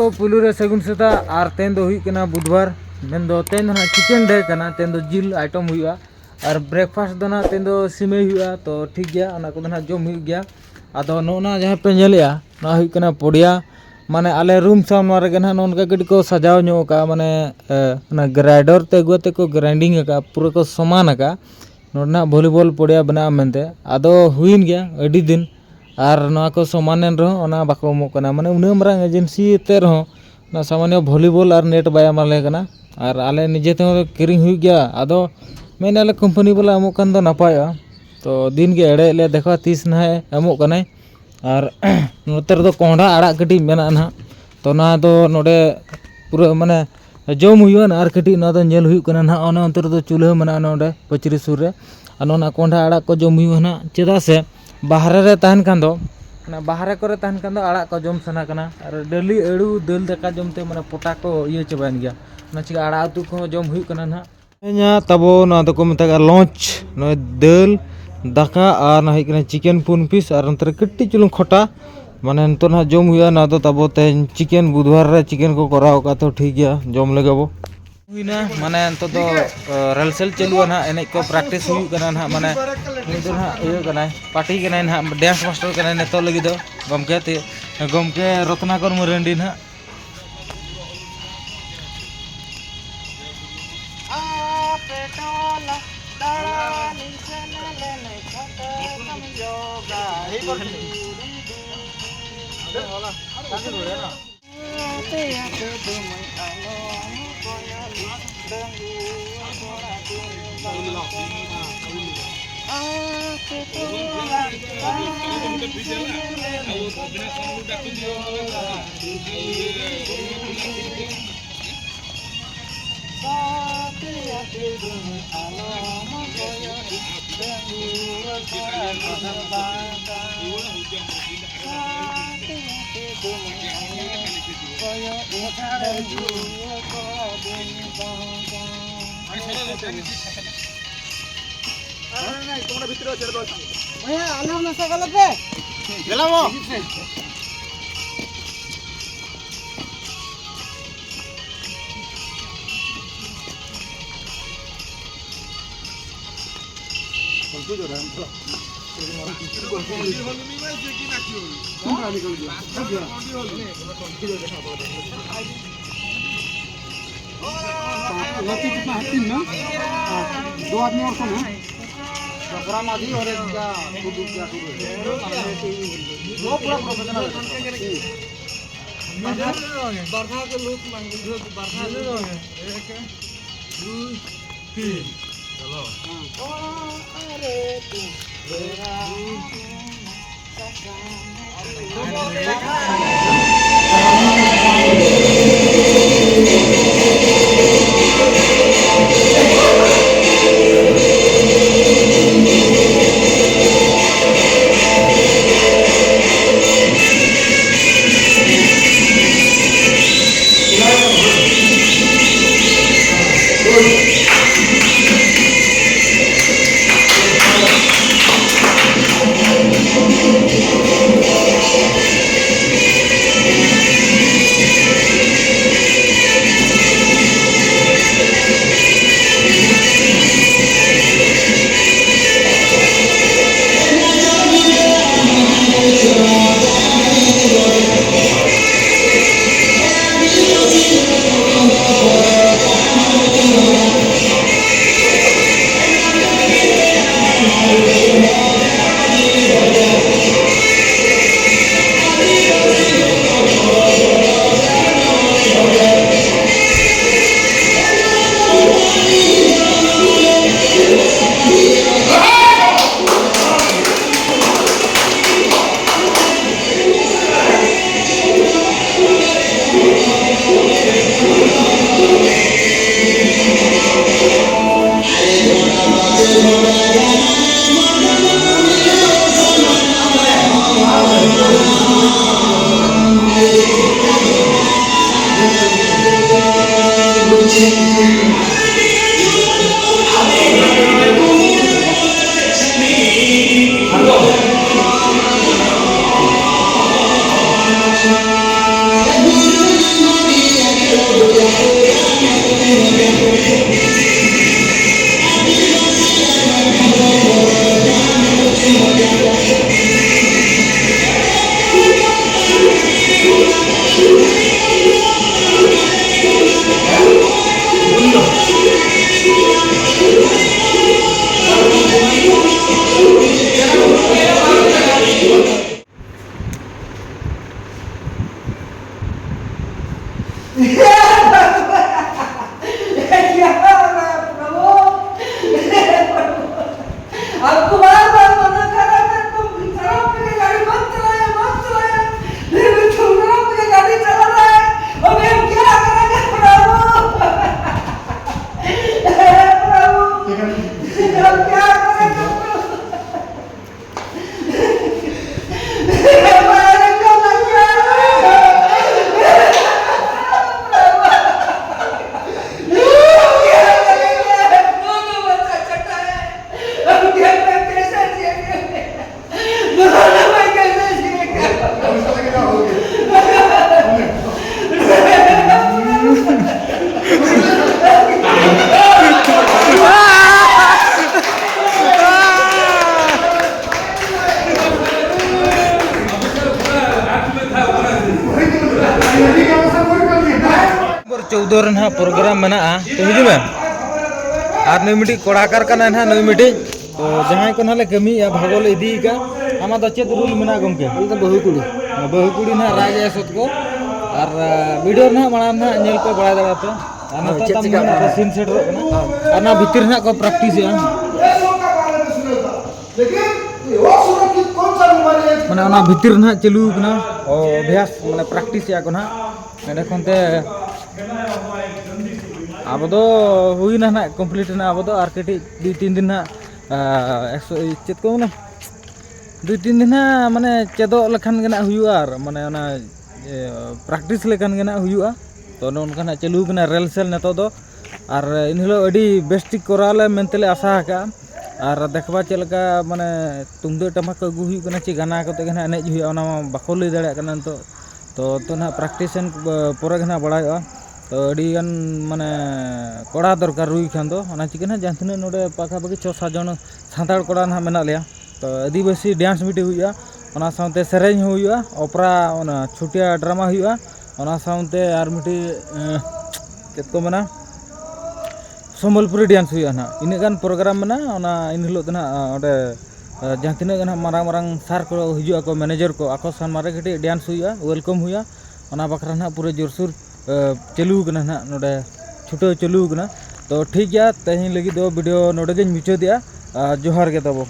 को पुलू रे सगुन सेता और तेन दो हुई कना बुधवार मेन दो तेन ना चिकन डे कना तेन दो जिल आइटम हुआ और ब्रेकफास्ट दो ना तेन दो सिमे हुआ तो ठीक गया ओना को ना जम हुई गया आदो नोना जहां पे नेलिया ना हुई कना पड़िया माने आले रूम सामने रे ना नोनका गडी को सजाव नो का माने ना ग्राइडर ते गोते को ग्राइंडिंग का पूरा को समान का नोना वॉलीबॉल पड़िया बना मेनते आदो हुइन गया अडी दिन और ना को समानन रहो ओना बाको मो कना माने उना मरांग एजेंसी ते रहो ना सामान्य वॉलीबॉल और नेट बाय माले कना और आले निजे ते किरिंग हुई गया आदो मेन आले कंपनी वाला अमो कान दो नपाया तो दिन के एड़े ले देखो 30 ना अमो कने और नोतर दो कोंडा आड़ा कटी मेना ना तो ना दो नोडे पूरा माने जम हुई ना और कटी ना दो नेल हुई कना ना ओना अंतर दो चूल्हा मना नोडे पचरी सुर रे अनोना कोंडा आड़ा को जम हुई ना चेदा से बाहर रे तहन कान दो ना बाहर करे तहन कान दो आड़ा को जम सना कना और डली एड़ू दल दका जमते माने पोटा को ये चबान गया ना चिका आड़ा उतु को जम हुई कना ना nya tabo na do ko metaga launch no dal daka ar na hikna chicken pun piece ar antar kitti chulung khota mane to na jom huya na do tabo te chicken budwar re chicken ko korao ka to ठीक गया जम लगabo हुइना माने तो दो रेलसेल चलु ना एने को प्रैक्टिस हुई कना ना माने निदो ना ये कना पार्टी कना ना डांस मास्टर कना ने तो लगी दो गमके रत्नाकर मुरंडी ना दो आदमी और कौन है प्रोग्राम आदि और एक का खुद क्या शुरू है वो पूरा प्रोफेशनल बरखा के लोग मांगे बरखा ले रहे हैं 1 2 3 चलो अरे तू मेरा 2 रे ना प्रोग्राम मेना तो हिजु में आर नई मिटी कोड़ाकार कना ना नई मिटी तो जहां को नाले कमी या भागोल इदी का आमा द चेत रूल मेना गमके बहु कुड़ी ना राज एसत को और वीडियो ना माना ना नेल पे बड़ा दरा तो आना तो तम ना सीन सेट रो ना आना भीतर ना को प्रैक्टिस या माने ओना भीतर ना चलू कना ओ अभ्यास माने प्रैक्टिस या को ना एडे कोनते अब तो हुई ना कंप्लीट ना अब तो आर कटी 2-3 दिन ना चेत को ना 2-3 दिन ना माने चेदो लखन गना हुआ आर माने ओना प्रैक्टिस लेकन गना हुआ तो नोनका ना चलू कना रेल सेल नेतो दो आर इन हिलो अडी बेस्टिक कोराले मेंतले आशा का और देखबा चलका माने तुमदो टमाक अगु हुई कना चे गाना कते गना एनेज हुआ ओना बाको लई दाड़ा कना तो ना प्रैक्टिस परे गना बड़ायोआ तो अड़ी गान माने कोड़ा दरकार रुई खान दो ओना चिकन ना जहां तिना नोडे पाखा पाखी 6-7 जन सानताड़ कोड़ा ना मेना लिया तो आदिवासी डांस मिटी हुआ ओना साउते सेरेंज हुआ ओपरा ओना छुटिया ड्रामा हुआ ओना साउते आर मिटी चेत को मेना सम्बलपुरी डांस हुआ ना इने गान प्रोग्राम मेना ओना इन हिलो ना ओडे जहां तिना गान मारंग मारंग सार को हिजुआ को मैनेजर को आको सान मारे कटी डांस हुआ वेलकम हुआ ओना बकरा ना पूरे जोरसुर चलू कना ना नोडे छुटो चलू कना तो ठीक गया तेहिं लगी दो वीडियो नोडे गेन मुचाद दिया जोहार के तबो।